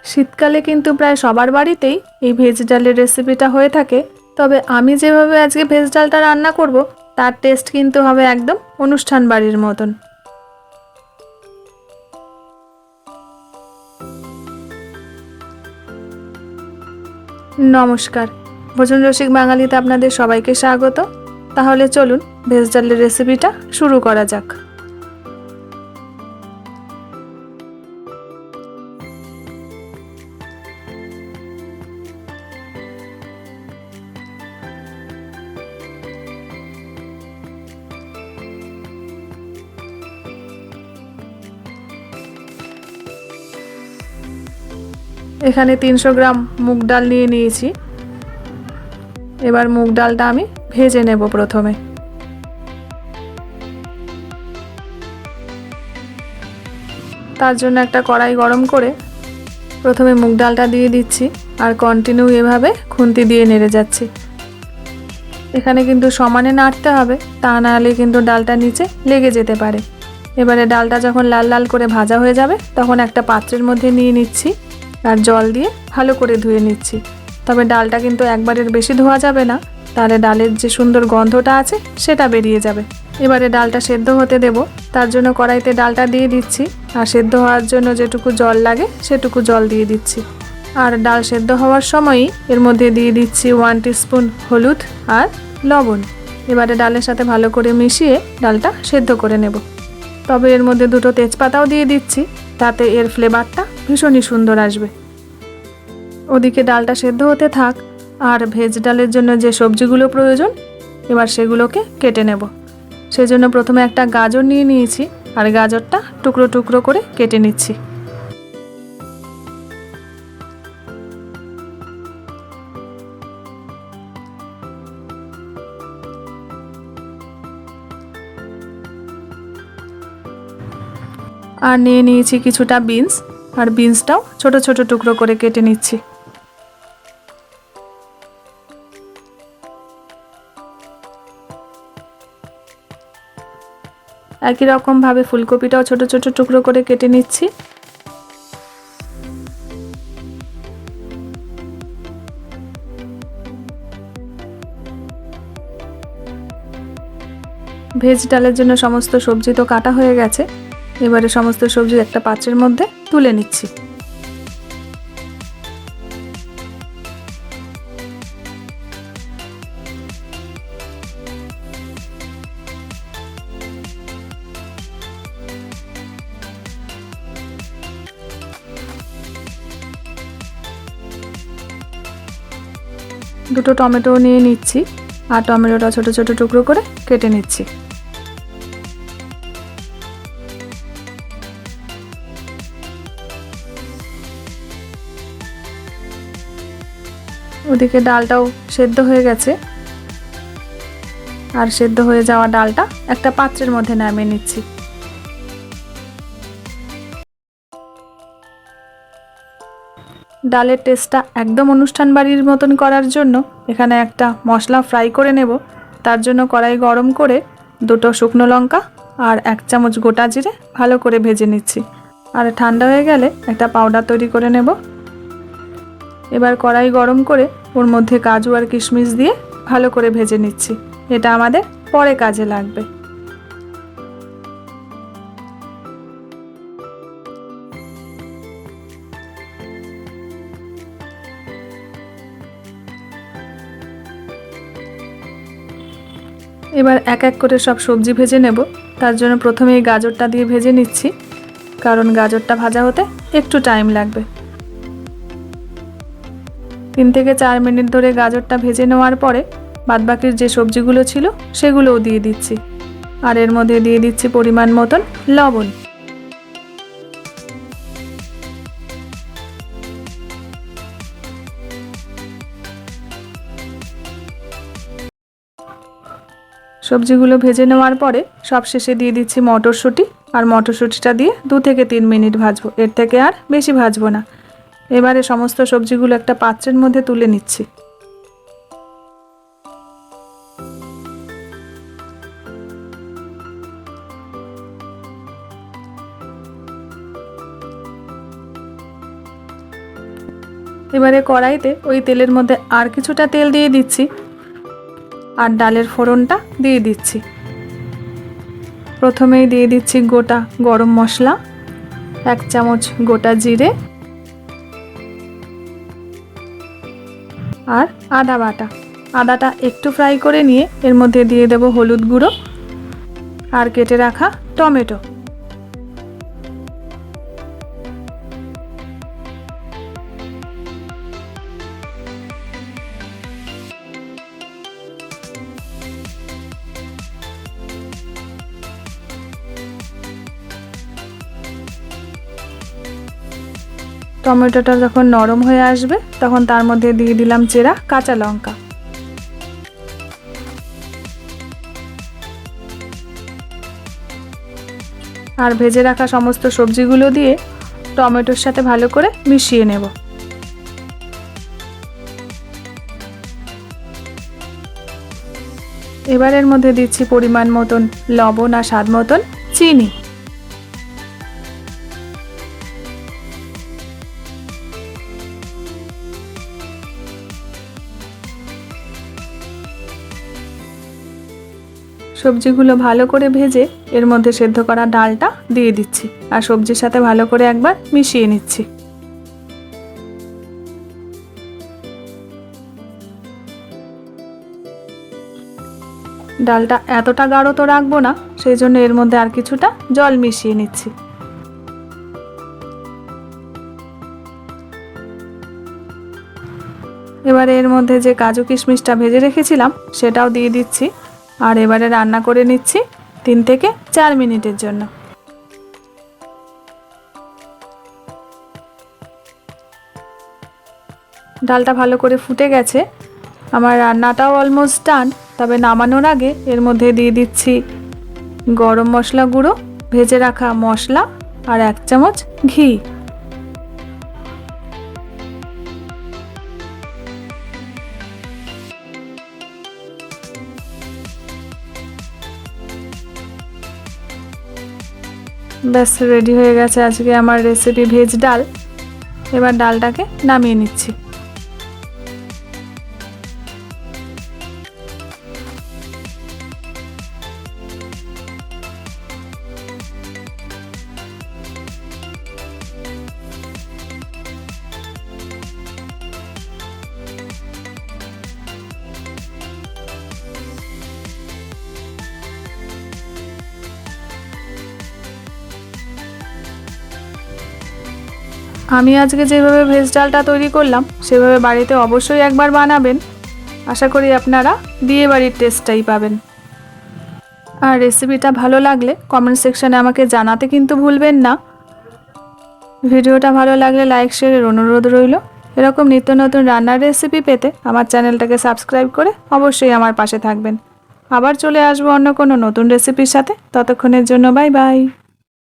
শীতকালে কিন্তু প্রায় সবার বাড়িতেই এই ভেজ ডালের রেসিপিটা হয়ে থাকে। তবে আমি যেভাবে আজকে ভেজ ডালটা রান্না করব তার টেস্ট কিন্তু হবে একদম অনুষ্ঠান বাড়ির মতন। নমস্কার, ভোজন রসিক বাঙালিতে আপনাদের সবাইকে স্বাগত। তাহলে চলুন ভেজ ডালের রেসিপিটা শুরু করা যাক। এখানে 300 গ্রাম মুগ ডাল নিয়ে নিয়েছি। এবার মুগ ডালটা আমি ভেজে নেব। প্রথমে তার জন্য একটা কড়াই গরম করে প্রথমে মুগ ডালটা দিয়ে দিচ্ছি আর কন্টিনিউ এভাবে খুন্তি দিয়ে নেড়ে যাচ্ছি। এখানে কিন্তু সমানে নাড়তে হবে, তা না হলে কিন্তু ডালটা নিচে লেগে যেতে পারে। এবারে ডালটা যখন লাল লাল করে ভাজা হয়ে যাবে তখন একটা পাত্রের মধ্যে নিয়ে নিচ্ছি আর জল দিয়ে ভালো করে ধুয়ে নিচ্ছি। তবে ডালটা কিন্তু একবারের বেশি ধোয়া যাবে না, তাহলে ডালের যে সুন্দর গন্ধটা আছে সেটা বেরিয়ে যাবে। এবারে ডালটা সেদ্ধ হতে দেব, তার জন্য কড়াইতে ডালটা দিয়ে দিচ্ছি আর সেদ্ধ হওয়ার জন্য যেটুকু জল লাগে সেটুকু জল দিয়ে দিচ্ছি। আর ডাল সেদ্ধ হওয়ার সময়ই এর মধ্যে দিয়ে দিচ্ছি 1 টিস্পুন হলুদ আর লবণ। এবারে ডালের সাথে ভালো করে মিশিয়ে ডালটা সেদ্ধ করে নেব। তবে এর মধ্যে 2টো তেজপাতাও দিয়ে দিচ্ছি, তাতে এর ফ্লেভারটা ভীষণই সুন্দর আসবে। ওদিকে ডালটা সেদ্ধ হতে থাক, আর ভেজ ডালের জন্য যে সবজিগুলো প্রয়োজন এবার সেগুলোকে কেটে নেব। সেজন্য প্রথমে একটা গাজর নিয়ে নিয়েছি আর গাজরটা টুকরো টুকরো করে কেটে নিচ্ছি। আর নিয়ে নিয়েছি কিছুটা বিনস, আর বিনসটাও ছোট ছোট টুকরো করে কেটে নিচ্ছি। একই রকমভাবে ফুলকপিটাও ছোট ছোট টুকরো করে কেটে নিচ্ছি। ভেজ ডালের জন্য সমস্ত সবজি তো কাটা হয়ে গেছে। এবারে সমস্ত সবজি একটা পাত্রের মধ্যে তুলে নিচ্ছি। দুটো টমেটো নিয়ে নিচ্ছি আর টমেটোটা ছোট ছোট টুকরো করে কেটে নিচ্ছি। ওদিকে ডালটাও সেদ্ধ হয়ে গেছে, আর সেদ্ধ হয়ে যাওয়া ডালটা একটা পাত্রের মধ্যে নামিয়ে নিচ্ছি। ডালের টেস্টটা একদম অনুষ্ঠান বাড়ির মতন করার জন্য এখানে একটা মশলা ফ্রাই করে নেব। তার জন্য কড়াই গরম করে 2টো শুকনো লঙ্কা আর 1 চামচ গোটা জিরে ভালো করে ভেজে নিচ্ছি। আর ঠান্ডা হয়ে গেলে একটা পাউডার তৈরি করে নেব। এবার কড়াই গরম করে ওর মধ্যে কাজু আর কিশমিশ দিয়ে ভালো করে ভেজে নিচ্ছি। এটা আমাদের পরে কাজে লাগবে। এবার এক এক করে সব সবজি ভেজে নেব। তার জন্য প্রথমে এই গাজরটা দিয়ে ভেজে নিচ্ছি, কারণ গাজরটা ভাজা হতে একটু টাইম লাগবে। 3 থেকে 4 মিনিট ধরে গাজরটা ভেজে নেওয়ার পরে বাদবাকির যে সবজিগুলো ছিল সেগুলোও দিয়ে দিচ্ছি। আর এর মধ্যে দিয়ে দিচ্ছি পরিমাণ মতন লবণ। সবজিগুলো ভেজে নেওয়ার পরে সবশেষে দিয়ে দিচ্ছি মটরশুঁটি, আর মটরশুঁটিটা দিয়ে 2 থেকে 3 মিনিট ভাজবো, এর থেকে আর বেশি ভাজবো না। এবারে সমস্ত সবজিগুলো একটা পাত্রের মধ্যে তুলে নিচ্ছি। এবারে কড়াইতে ওই তেলের মধ্যে আর কিছুটা তেল দিয়ে দিচ্ছি আর ডালের ফোড়নটা দিয়ে দিচ্ছি। প্রথমেই দিয়ে দিচ্ছি গোটা গরম মশলা, 1 চামচ গোটা জিরে আর আদা বাটা। আদাটা একটু ফ্রাই করে নিয়ে এর মধ্যে দিয়ে দেব হলুদ গুঁড়ো আর কেটে রাখা টমেটো। টমেটোটা যখন নরম হয়ে আসবে তখন তার মধ্যে দিয়ে দিলাম চেরা কাঁচা লঙ্কা। আর ভেজে রাখা সমস্ত সবজিগুলো দিয়ে টমেটোর সাথে ভালো করে মিশিয়ে নেব। এবার এর মধ্যে দিচ্ছি পরিমাণ মতন লবণ আর স্বাদ মতন চিনি। সবজিগুলো ভালো করে ভেজে এর মধ্যে সেদ্ধ করা ডালটা দিয়ে দিচ্ছি আর সবজির সাথে ভালো করে একবার মিশিয়ে নিচ্ছি। ডালটা এতটা গাঢ় তো রাখবো না, সেই জন্য এর মধ্যে আর কিছুটা জল মিশিয়ে নিচ্ছি। এবারে এর মধ্যে যে কাজু কিশমিশটা ভেজে রেখেছিলাম সেটাও দিয়ে দিচ্ছি আর এবারে রান্না করে নিচ্ছি 3 থেকে 4 মিনিটের জন্য। ডালটা ভালো করে ফুটে গেছে, আমার রান্নাটাও অলমোস্ট ডান। তবে নামানোর আগে এর মধ্যে দিয়ে দিচ্ছি গরম মশলা গুঁড়ো, ভেজে রাখা মশলা আর 1 চামচ ঘি। ব্যাস রেডি হয়ে গেছে আজকে আমার রেসিপি ভেজ ডাল। এবার ডালটাকে নামিয়ে নিচ্ছি। আমি আজকে যেভাবে ভেজ ডালটা তৈরি করলাম সেভাবে বাড়িতে অবশ্যই একবার বানাবেন। আশা করি আপনারা বিয়ে বাড়ির টেস্টটাই পাবেন। আর রেসিপিটা ভালো লাগলে কমেন্ট সেকশনে আমাকে জানাতে কিন্তু ভুলবেন না। ভিডিওটা ভালো লাগলে লাইক শেয়ারের অনুরোধ রইল। এরকম নিত্য নতুন রান্নার রেসিপি পেতে আমার চ্যানেলটাকে সাবস্ক্রাইব করে অবশ্যই আমার পাশে থাকবেন। আবার চলে আসবো অন্য কোনো নতুন রেসিপির সাথে। ততক্ষণের জন্য বাই বাই।